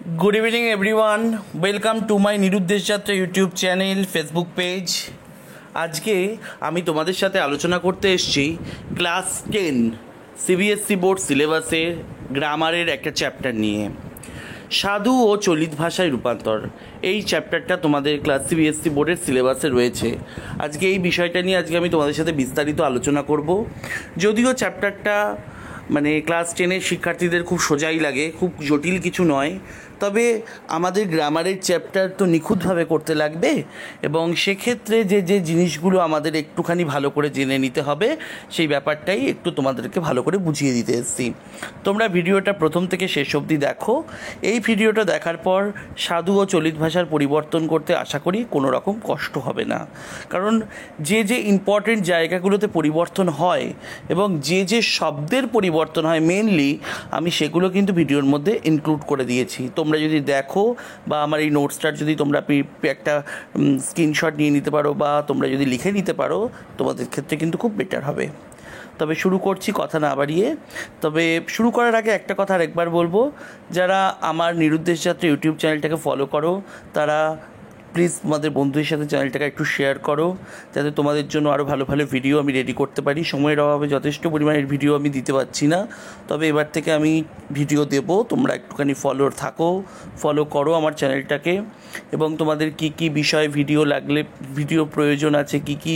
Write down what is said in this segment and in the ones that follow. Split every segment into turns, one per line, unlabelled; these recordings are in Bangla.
Good evening everyone. Welcome to my নিরুদ্দেশ যাত্রা ইউটিউব চ্যানেল, ফেসবুক পেজ। আজকে আমি তোমাদের সাথে আলোচনা করতে এসেছি ক্লাস 10 সিবিএসসি বোর্ড সিলেবাসের গ্রামারের একটা চ্যাপ্টার নিয়ে, সাধু ও চলিত ভাষায় রূপান্তর। এই চ্যাপ্টারটা তোমাদের ক্লাস সিবিএসসি বোর্ডের সিলেবাসে রয়েছে। আজকে এই বিষয়টা নিয়ে আমি তোমাদের সাথে বিস্তারিত আলোচনা করব। যদিও চ্যাপ্টারটা ক্লাস 10-এর শিক্ষার্থীদের খুব সোজাই লাগে, খুব জটিল কিছু নয়, তবে আমাদের গ্রামারের চ্যাপ্টার তো নিখুঁতভাবে করতে লাগবে এবং সেক্ষেত্রে যে জিনিসগুলো আমাদের একটুখানি ভালো করে জেনে নিতে হবে সেই ব্যাপারটাই একটু তোমাদেরকে ভালো করে বুঝিয়ে দিতে এসেছি। তোমরা ভিডিওটা প্রথম থেকে শেষ অবধি দেখো। এই ভিডিওটা দেখার পর সাধু ও চলিত ভাষার পরিবর্তন করতে আশা করি কোনো রকম কষ্ট হবে না, কারণ যে ইম্পর্টেন্ট জায়গাগুলোতে পরিবর্তন হয় এবং যে শব্দের পরিবর্তন হয় মেনলি আমি সেগুলো কিন্তু ভিডিওর মধ্যে ইনক্লুড করে দিয়েছি। তোমরা যদি দেখো বা আমার এই নোটসটার যদি তোমরা একটা স্ক্রিনশট নিয়ে নিতে পারো বা তোমরা যদি লিখে নিতে পারো, তোমাদের ক্ষেত্রে কিন্তু খুব বেটার হবে। তবে শুরু করছি কথা না বাড়িয়ে। তবে শুরু করার আগে একটা কথা আরেকবার বলবো, যারা আমার নিরুদ্দেশ যাত্রা ইউটিউব চ্যানেলটাকে ফলো করো তারা প্লিজ তোমাদের বন্ধুদের সাথে চ্যানেলটাকে একটু শেয়ার করো, যাতে তোমাদের জন্য আরও ভালো ভালো ভিডিও আমি রেডি করতে পারি। সময়ের অভাবে যথেষ্ট পরিমাণের ভিডিও আমি দিতে পারছি না, তবে এবার থেকে আমি ভিডিও দেব। তোমরা একটুখানি ফলো করো আমার চ্যানেলটাকে, এবং তোমাদের কি বিষয়ে ভিডিও প্রয়োজন আছে, কি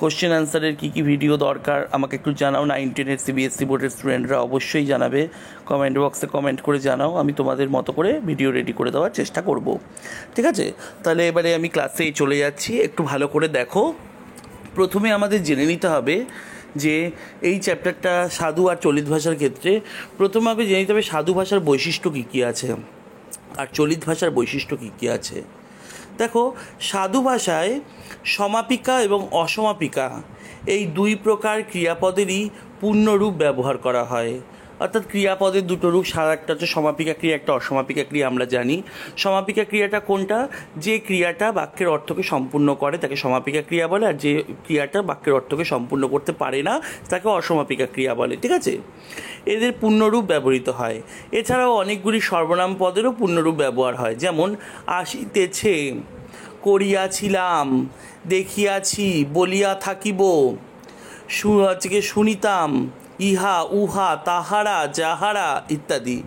কোশ্চেন আনসারের কি ভিডিও দরকার আমাকে একটু জানাও। 9-10-এর সিবিএসসি বোর্ডের স্টুডেন্টরা অবশ্যই জানাবে, কমেন্ট বক্সে কমেন্ট করে জানাও। আমি তোমাদের মতো করে ভিডিও রেডি করে দেওয়ার চেষ্টা করব, ঠিক আছে? তাহলে এবারে আমি ক্লাসে চলে যাচ্ছি, একটু ভালো করে দেখো। প্রথমে আমাদের জেনে নিতে হবে যে এই চ্যাপ্টারটা সাধু আর চলিত ভাষার ক্ষেত্রে প্রথমে আগে জেনে নিতে হবে সাধু ভাষার বৈশিষ্ট্য কী আছে আর চলিত ভাষার বৈশিষ্ট্য কী আছে। দেখো, সাধু ভাষায় সমাপিকা এবং অসমাপিকা এই দুই প্রকার ক্রিয়াপদেরই পূর্ণরূপ ব্যবহার করা হয়। অর্থাৎ ক্রিয়াপদের দুটো রূপ, একটা হচ্ছে সমাপিকা ক্রিয়া, একটা অসমাপিকা ক্রিয়া। আমরা জানি সমাপিকা ক্রিয়াটা কোনটা, যে ক্রিয়াটা বাক্যের অর্থকে সম্পূর্ণ করে তাকে সমাপিকা ক্রিয়া বলে, আর যে ক্রিয়াটা বাক্যের অর্থকে সম্পূর্ণ করতে পারে না তাকে অসমাপিকা ক্রিয়া বলে, ঠিক আছে? এদের পূর্ণরূপ ব্যবহৃত হয়। এছাড়াও অনেকগুলি সর্বনাম পদেরও পূর্ণরূপ ব্যবহার হয়, যেমন আসিতেছে, করিয়াছিলাম, দেখিয়াছি, বলিয়া থাকিব, শুনিতাম, ইহা, উহা, তাহারা, যাহারা ইত্যাদি।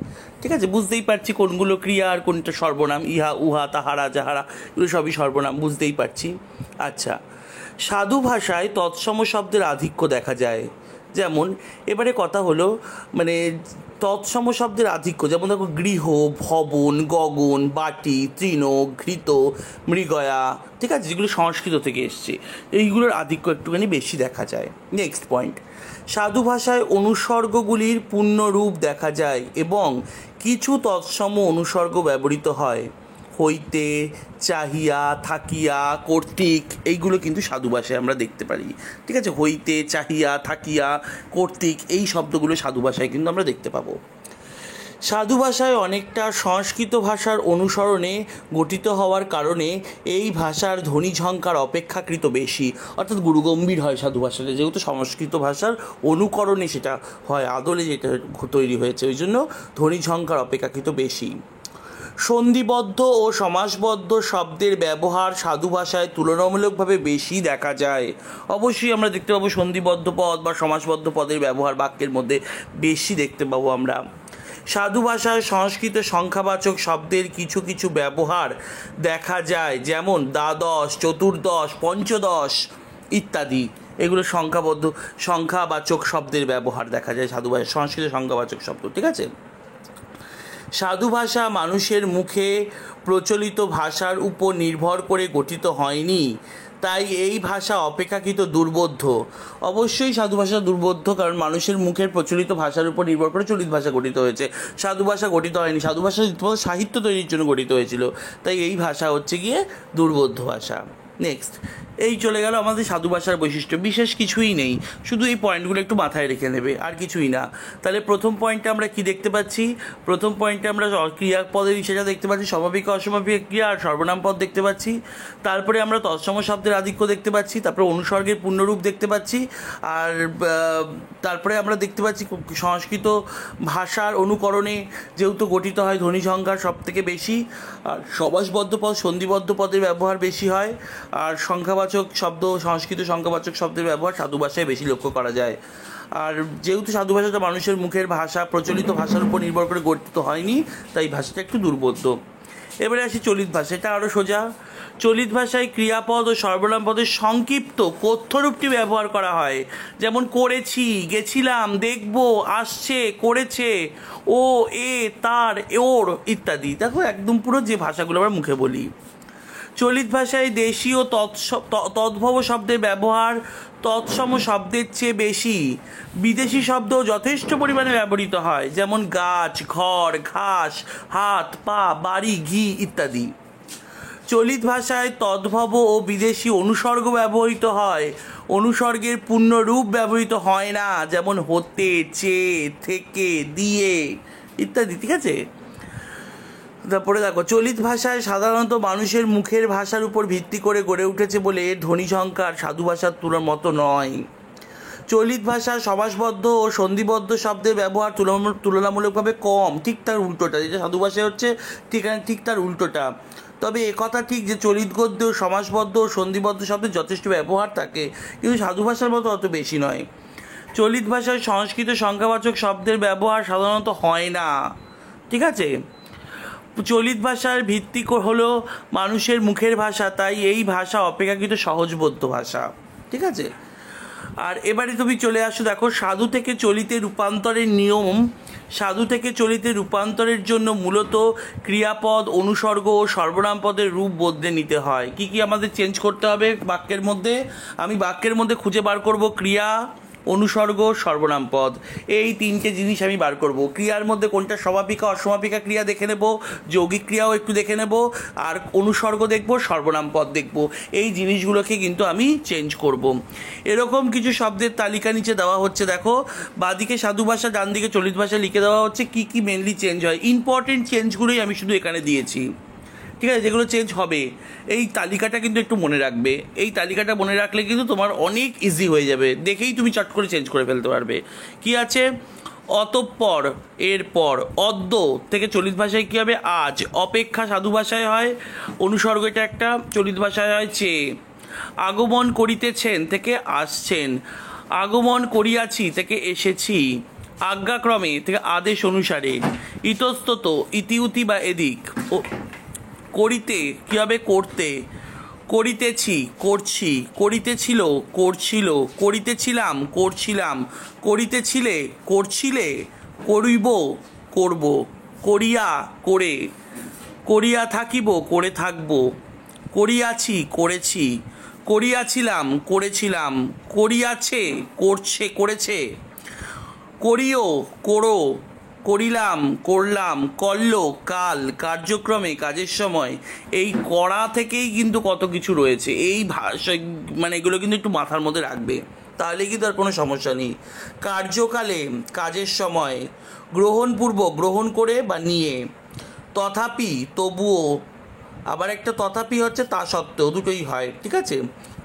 ঠিক আছে, বুঝতেই পারছি কোনগুলো ক্রিয়া আর কোনটা সর্বনাম। ইহা, উহা, তাহারা, যাহারা এগুলো সবই সর্বনাম, বুঝতেই পারছি। আচ্ছা, সাধু ভাষায় তৎসম শব্দের আধিক্য দেখা যায়। যেমন এবারে কথা হলো তৎসম শব্দের আধিক্য, যেমন দেখো গৃহ, ভবন, গগন, বাটি, তৃণ, ঘৃত, মৃগয়া, ঠিক আছে, যেগুলো সংস্কৃত থেকে এসছে, এইগুলোর আধিক্য একটুখানি বেশি দেখা যায়। নেক্সট পয়েন্ট, সাধু ভাষায় অনুসর্গগুলির পূর্ণরূপ দেখা যায় এবং কিছু তৎসম অনুসর্গ ব্যবহৃত হয়। হইতে, চাহিয়া, থাকিয়া, কর্তৃক এইগুলো কিন্তু সাধু ভাষায় আমরা দেখতে পারি, ঠিক আছে? হইতে, চাহিয়া, থাকিয়া, কর্তৃক এই শব্দগুলো সাধু ভাষায় কিন্তু আমরা দেখতে পাবো। সাধু ভাষায় অনেকটা সংস্কৃত ভাষার অনুসরণে গঠিত হওয়ার কারণে এই ভাষার ধ্বনিঝঙ্কার অপেক্ষাকৃত বেশি, অর্থাৎ গুরুগম্ভীর হয় সাধু ভাষাটা, যেহেতু সংস্কৃত ভাষার অনুকরণে সেটা হয়, আদলে যেটা তৈরি হয়েছে, ওই জন্য ধ্বনিঝঙ্কার অপেক্ষাকৃত বেশি। সন্ধিবদ্ধ ও সমাসবদ্ধ শব্দের ব্যবহার সাধু ভাষায় তুলনামূলকভাবে বেশি দেখা যায়। অবশ্যই আমরা দেখতে পাবো সন্ধিবদ্ধ পদ বা সমাসবদ্ধ পদের ব্যবহার বাক্যের মধ্যে বেশি দেখতে পাবো আমরা। সাধু ভাষায় সংস্কৃত সংখ্যাবাচক শব্দের কিছু ব্যবহার দেখা যায়, যেমন দ্বাদশ, চতুর্দশ, পঞ্চদশ ইত্যাদি। এগুলো সংখ্যাবাচক শব্দের ব্যবহার দেখা যায় সাধু ভাষায়, সংস্কৃত সংখ্যাবাচক শব্দ, ঠিক আছে? সাধু ভাষা মানুষের মুখে প্রচলিত ভাষার উপর নির্ভর করে গঠিত হয়নি, তাই এই ভাষা অপেক্ষাকৃত দুর্বোধ্য। অবশ্যই সাধু ভাষা দুর্বোধ্য, কারণ মানুষের মুখের প্রচলিত ভাষার উপর নির্ভর করে চলিত ভাষা গঠিত হয়েছে, সাধু ভাষা গঠিত হয়নি। সাধু ভাষা সাহিত্য তৈরির জন্য গঠিত হয়েছিল, তাই এই ভাষা হচ্ছে গিয়ে দুর্বোধ্য ভাষা। নেক্সট, এই চলে গেল আমাদের সাধু ভাষার বৈশিষ্ট্য। বিশেষ কিছুই নেই, শুধু এই পয়েন্টগুলো একটু মাথায় রেখে নেবে, আর কিছুই না। তাহলে প্রথম পয়েন্টে আমরা কি দেখতে পাচ্ছি? প্রথম পয়েন্টে আমরা ক্রিয়াপদের হিসেবে দেখতে পাচ্ছি সমাপিক অসমাপিক ক্রিয়া আর সর্বনাম পদ দেখতে পাচ্ছি। তারপরে আমরা তৎসম শব্দের আধিক্য দেখতে পাচ্ছি, তারপরে অনুসর্গের পূর্ণরূপ দেখতে পাচ্ছি, আর তারপরে আমরা দেখতে পাচ্ছি সংস্কৃত ভাষার অনুকরণে যেহেতু গঠিত হয় ধ্বনি সংখ্যার সব থেকে বেশি, আর সমাসবদ্ধ পদ সন্ধিবদ্ধ পদের ব্যবহার বেশি হয়, আর সংখ্যাবাচক শব্দ সংস্কৃত সংখ্যাবাচক শব্দের ব্যবহার সাধু ভাষায় বেশি লক্ষ্য করা যায়। আর যেহেতু সাধু ভাষাটা মানুষের মুখের ভাষা, প্রচলিত ভাষার উপর নির্ভর করে গঠিত হয়নি, তাই ভাষাটা একটু দুর্বোধ্য। এবারে আসি চলিত ভাষা, এটা আরও সোজা। চলিত ভাষায় ক্রিয়াপদ ও সর্বনাম পদের সংক্ষিপ্ত কথ্যরূপটি ব্যবহার করা হয়, যেমন করেছি, গেছিলাম, দেখব, আসছে, করেছে, ও, এ, তার, ওর ইত্যাদি। দেখো একদম পুরো যে ভাষাগুলো আমরা মুখে বলি। চলিত ভাষায় দেশীয় তদ্ভব শব্দের ব্যবহার তৎসম শব্দের চেয়ে বেশি। বিদেশি শব্দ যথেষ্ট পরিমাণে ব্যবহৃত হয়, যেমন গাছ, ঘর, ঘাস, হাত, পা, বাড়ি, ঘি ইত্যাদি। চলিত ভাষায় তদ্ভব ও বিদেশি অনুসর্গ ব্যবহৃত হয়, অনুসর্গের পূর্ণ রূপ ব্যবহৃত হয় না, যেমন হতে, চেয়ে, থেকে, দিয়ে ইত্যাদি। ঠিক আছে, তারপরে দেখো চলিত ভাষায় সাধারণত মানুষের মুখের ভাষার উপর ভিত্তি করে গড়ে উঠেছে বলে ধ্বনি সংখ্যার সাধু ভাষার তুলনার মতো নয়। চলিত ভাষায় সমাসবদ্ধ ও সন্ধিবদ্ধ শব্দের ব্যবহার তুলনামূলকভাবে কম, ঠিক তার উল্টোটা, যেটা সাধু ভাষায় হচ্ছে ঠিক তার উল্টোটা। তবে একথা ঠিক যে চলিত গদ্যে সমাসবদ্ধ ও সন্ধিবদ্ধ শব্দের যথেষ্ট ব্যবহার থাকে, কিন্তু সাধু ভাষার মতো অত বেশি নয়। চলিত ভাষায় সংস্কৃত সংখ্যাবাচক শব্দের ব্যবহার সাধারণত হয় না। ঠিক আছে, চলিত ভাষার ভিত্তি হলো মানুষের মুখের ভাষা, তাই এই ভাষা অপেক্ষাকৃত সহজবোধ্য ভাষা। ঠিক আছে, আর এবারে তুমি চলে আসো, দেখো সাধু থেকে চলিতে রূপান্তরের নিয়ম। সাধু থেকে চলিতে রূপান্তরের জন্য মূলত ক্রিয়াপদ, অনুসর্গ ও সর্বনাম পদের রূপ বদলে নিতে হয়। কি কি আমাদের চেঞ্জ করতে হবে বাক্যের মধ্যে? আমি বাক্যের মধ্যে খুঁজে বার করব ক্রিয়া, অনুসর্গ, সর্বনাম পদ, এই তিনটে জিনিস আমি বার করব। ক্রিয়ার মধ্যে কোনটা সমাপিকা অসমাপিকা ক্রিয়া দেখে নেব, যৌগিক ক্রিয়াও একটু দেখে নেব, আর অনুসর্গ দেখব, সর্বনাম পদ দেখব। এই জিনিসগুলোকে কিন্তু আমি চেঞ্জ করব। এরকম কিছু শব্দের তালিকা নিচে দেওয়া হচ্ছে, দেখো বাঁদিকে সাধু ভাষা, ডান দিকে চলিত ভাষা লিখে দেওয়া হচ্ছে কি কি মেনলি চেঞ্জ হয়। ইম্পর্টেন্ট চেঞ্জগুলোই আমি শুধু এখানে দিয়েছি। ঠিক আছে, যেগুলো চেঞ্জ হবে এই তালিকাটা কিন্তু একটু মনে রাখবে। এই তালিকাটা মনে রাখলে কিন্তু তোমার অনেক ইজি হয়ে যাবে, দেখেই তুমি চট করে চেঞ্জ করে ফেলতে পারবে। কি আছে? অতঃপর, এরপর। অদ্য থেকে চলিত ভাষায় কী হবে? আজ। অপেক্ষা সাধু ভাষায় হয় অনুসর্গ, এটা একটা, চলিত ভাষায় হয় চেয়ে। আগমন করিতেছেন থেকে আসছেন, আগমন করিয়াছি থেকে এসেছি। আজ্ঞাক্রমে থেকে আদেশ অনুসারে। ইতস্তত, ইতিউতি বা এদিক। করিতে কী হবে? করতে। করিতেছি, করছি। করিতেছিল, করছিল। করিতেছিলাম, করছিলাম। করিতেছিলে, করছিলে। করিব, করব। করিয়া, করে। করিয়া থাকিব, করে থাকব। করিয়াছি, করেছি। করিয়াছিলাম, করেছিলাম। করিয়াছে, করছে, করেছে। করিও, করো। করিলাম, করলাম। করল, কাল, কার্যক্রমে, কাজের সময়। এই করা থেকেই কিন্তু কত কিছু রয়েছে। এই ভাষা মানে এগুলো কিন্তু একটু মাথার মধ্যে রাখবে, তাহলে কিন্তু আর কোনো সমস্যা নেই। কার্যকালে, কাজের সময়। গ্রহণপূর্বক, গ্রহণ করে বা নিয়ে। তথাপি, তবুও। আবার একটা তথাপি হচ্ছে তা সত্ত্বেও, দুটোই হয়। ঠিক আছে,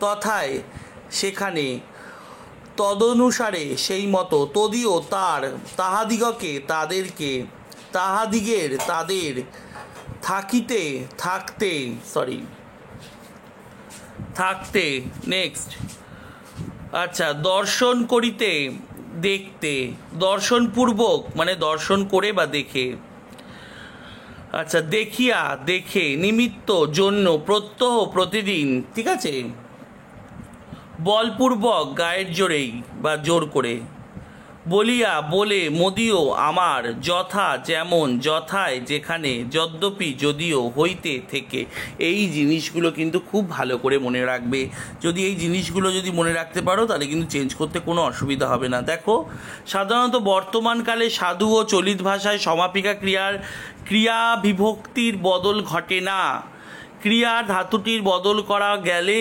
তথায়, সেখানে। তদনুসারে, সেই মতো। তদীয়, তার। তাহাদিগকে, তাদেরকে। তাহাদিগের, তাদের। থাকিতে, থাকতে, থাকতে। নেক্সট, আচ্ছা, দর্শন করিতে, দেখতে। দর্শনপূর্বক মানে দর্শন করে বা দেখে। আচ্ছা, দেখিয়া, দেখে। নিমিত্ত, জন্য। প্রত্যহ, প্রতিদিন। ঠিক আছে, বলপূর্বক, গায়ের জোরেই বা জোর করে। বলিয়া, বলে। মদীয়, আমার। যথা, যেমন। যথায়, যেখানে। যদ্যপি, যদিও। হইতে, থেকে। এই জিনিসগুলো কিন্তু খুব ভালো করে মনে রাখবে। যদি এই জিনিসগুলো যদি মনে রাখতে পারো তাহলে কিন্তু চেঞ্জ করতে কোনো অসুবিধা হবে না। দেখো সাধারণত বর্তমানকালে সাধু ও চলিত ভাষায় সমাপিকা ক্রিয়া বিভক্তির বদল ঘটে না। ক্রিয়া ধাতুটির বদল করা গেলে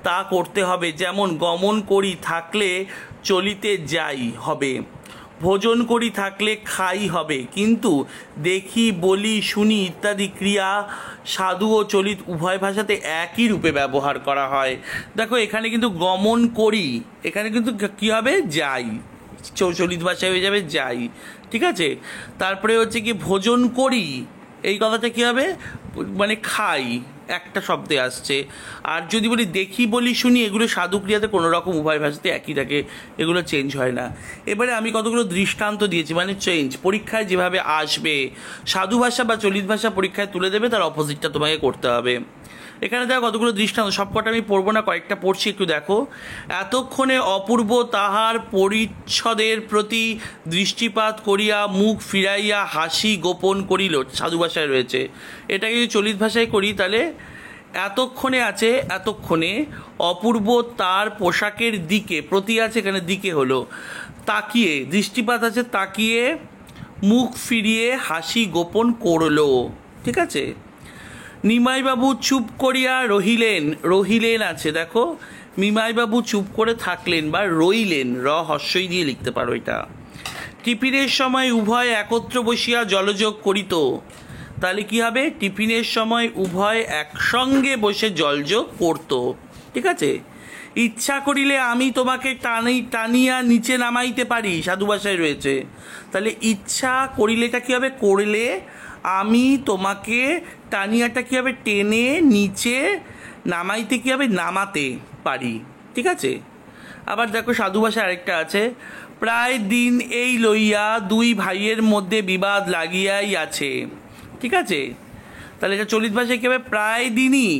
তা করতে হবে, যেমন গমন করি থাকলে চলিতে যাই হবে, ভোজন করি থাকলে খাই হবে। কিন্তু দেখি বলি শুনি ইত্যাদি ক্রিয়া সাধু ও চলিত উভয় ভাষাতে একই রূপে ব্যবহার করা হয়। দেখো এখানে কিন্তু গমন করি, এখানে কিন্তু কী হবে, যাই, চলিত ভাষায় হয়ে যাবে যাই, ঠিক আছে। তারপরে হচ্ছে কি ভোজন করি, এই কথাটা কী হবে, মানে খাই, একটা শব্দে আসছে। আর যদি বলি দেখি বলি শুনি, এগুলো সাধু ক্রিয়াতে কোনো রকম উভয় ভাষাতে একই থাকে, এগুলো চেঞ্জ হয় না। এবারে আমি কতগুলো দৃষ্টান্ত দিয়েছি, মানে চেঞ্জ, পরীক্ষায় যেভাবে আসবে সাধু ভাষা বা চলিত ভাষা পরীক্ষায় তুলে দেবে, তার অপোজিটটা তোমাকে করতে হবে। এখানে দেখো কতগুলো দৃষ্টান্ত, সবকটা আমি পড়বো না, কয়েকটা পড়ছি, একটু দেখো। এতক্ষণে অপূর্ব তাহার পরিচ্ছদের প্রতি দৃষ্টিপাত করিয়া মুখ ফিরাইয়া হাসি গোপন করিল, সাধু ভাষায় রয়েছে। এটাকে যদি চলিত ভাষায় করি তাহলে এতক্ষণে আছে, এতক্ষণে অপূর্ব তার পোশাকের দিকে, প্রতি আছে এখানে দিকে হলো, তাকিয়ে, দৃষ্টিপাত আছে তাকিয়ে, মুখ ফিরিয়ে হাসি গোপন করলো, ঠিক আছে। নিমাইবাবু চুপ করিয়া রহিলেন, রহিলেন আছে দেখো, নিমাইবাবু চুপ করে থাকলেন বা রইলেন, হস্যই দিয়ে লিখতে পারো এটা। টিফিনের সময় উভয় একত্র বসিয়া জলযোগ করিত, তাহলে কি হবে, টিফিনের সময় উভয় একসঙ্গে বসে জলযোগ করত, ঠিক আছে। ইচ্ছা করিলে আমি তোমাকে টানিয়া নিচে নামাইতে পারি, সাধু ভাষায় রয়েছে। তাহলে ইচ্ছা করিলেটা কী হবে, করলে আমি তোমাকে, টানিয়াটা কী হবে, টেনে নিচে, নামাইতে কী হবে, নামাতে পারি, ঠিক আছে। আবার দেখো সাধু ভাষায় আরেকটা আছে, প্রায় দিন এই লইয়া দুই ভাইয়ের মধ্যে বিবাদ লাগিয়াই আছে, ঠিক আছে। তাহলে এটা চলিত ভাষায় কী হবে, প্রায় দিনই,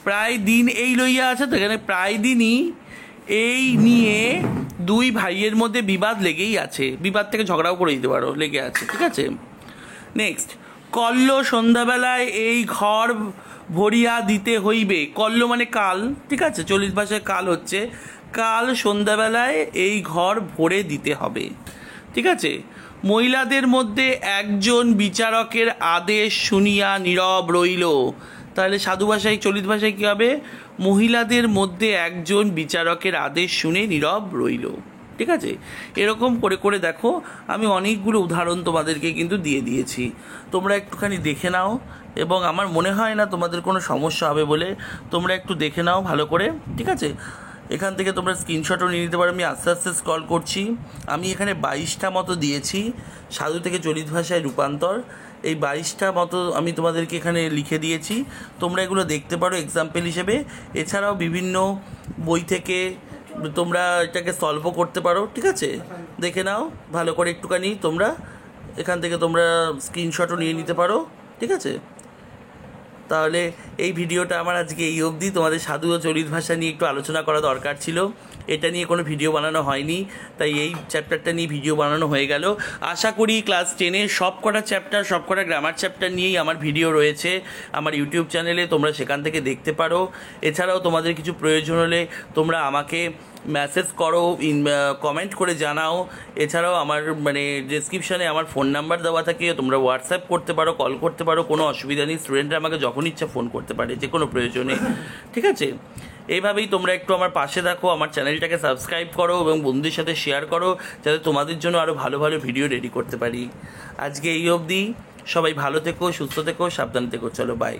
প্রায় দিন এই লইয়া আছে, তো এখানে প্রায় দিনই এই নিয়ে দুই ভাইয়ের মধ্যে বিবাদ লেগেই আছে, বিবাদ থেকে ঝগড়াও করে দিতে পারো, লেগে আছে, ঠিক আছে। নেক্সট, কল্ল সন্ধ্যাবেলায় এই ঘর ভরিয়া দিতে হইবে, কল্ল মানে কাল, ঠিক আছে, চলিত ভাষায় কাল হচ্ছে, কাল সন্ধ্যাবেলায় এই ঘর ভরে দিতে হবে, ঠিক আছে। মহিলাদের মধ্যে একজন বিচারকের আদেশ শুনিয়া নীরব রইল, তাহলে সাধু ভাষায়, চলিত ভাষায় কী হবে, মহিলাদের মধ্যে একজন বিচারকের আদেশ শুনে নীরব রইল, ঠিক আছে। এরকম করে করে দেখো আমি অনেকগুলো উদাহরণ তোমাদেরকে কিন্তু দিয়ে দিয়েছি, তোমরা একটুখানি দেখে নাও, এবং আমার মনে হয় না তোমাদের কোনো সমস্যা হবে বলে, তোমরা একটু দেখে নাও ভালো করে, ঠিক আছে। এখান থেকে তোমরা স্ক্রিনশটও নিয়ে নিতে পারো, আমি আস্তে আস্তে স্ক্রল করছি। আমি এখানে 22টা মতো দিয়েছি সাধু থেকে চলিত ভাষায় রূপান্তর, এই 22টা মতো আমি তোমাদেরকে এখানে লিখে দিয়েছি, তোমরা এগুলো দেখতে পারো এক্সাম্পল হিসেবে। এছাড়াও বিভিন্ন বই থেকে তোমরা এটাকে সলভও করতে পারো, ঠিক আছে। দেখে নাও ভালো করে একটুখানি, তোমরা এখান থেকে তোমরা স্ক্রিনশটও নিয়ে নিতে পারো, ঠিক আছে। তাহলে এই ভিডিওটা আমার আজকে এই অবধি, তোমাদের সাধু ও চলিত ভাষা নিয়ে একটু আলোচনা করা দরকার ছিল, এটা নিয়ে কোনো ভিডিও বানানো হয়নি, তাই এই চ্যাপ্টারটা নিয়ে ভিডিও বানানো হয়ে গেল। আশা করি ক্লাস 10-এর সব কটা চ্যাপ্টার, সব কটা গ্রামার চ্যাপ্টার নিয়েই আমার ভিডিও রয়েছে আমার ইউটিউব চ্যানেলে, তোমরা সেখান থেকে দেখতে পারো। এছাড়াও তোমাদের কিছু প্রয়োজন হলে তোমরা আমাকে মেসেজ করো, কমেন্ট করে জানাও। এছাড়াও আমার ডেসক্রিপশানে আমার ফোন নাম্বার দেওয়া থাকে, তোমরা হোয়াটসঅ্যাপ করতে পারো, কল করতে পারো, কোনো অসুবিধা নেই। স্টুডেন্টরা আমাকে যখন ইচ্ছা ফোন করতে পারে, যে কোনো প্রয়োজনে, ঠিক আছে। এইভাবেই তোমরা একটু আমার পাশে থাকো, আমার চ্যানেলটাকে সাবস্ক্রাইব করো এবং বন্ধুদের সাথে শেয়ার করো, যাতে তোমাদের জন্য আরও ভালো ভালো ভিডিও রেডি করতে পারি। আজকে এই অবধি, সবাই ভালো থেকো, সুস্থ থেকো, সাবধান থেকো, চলো বাই।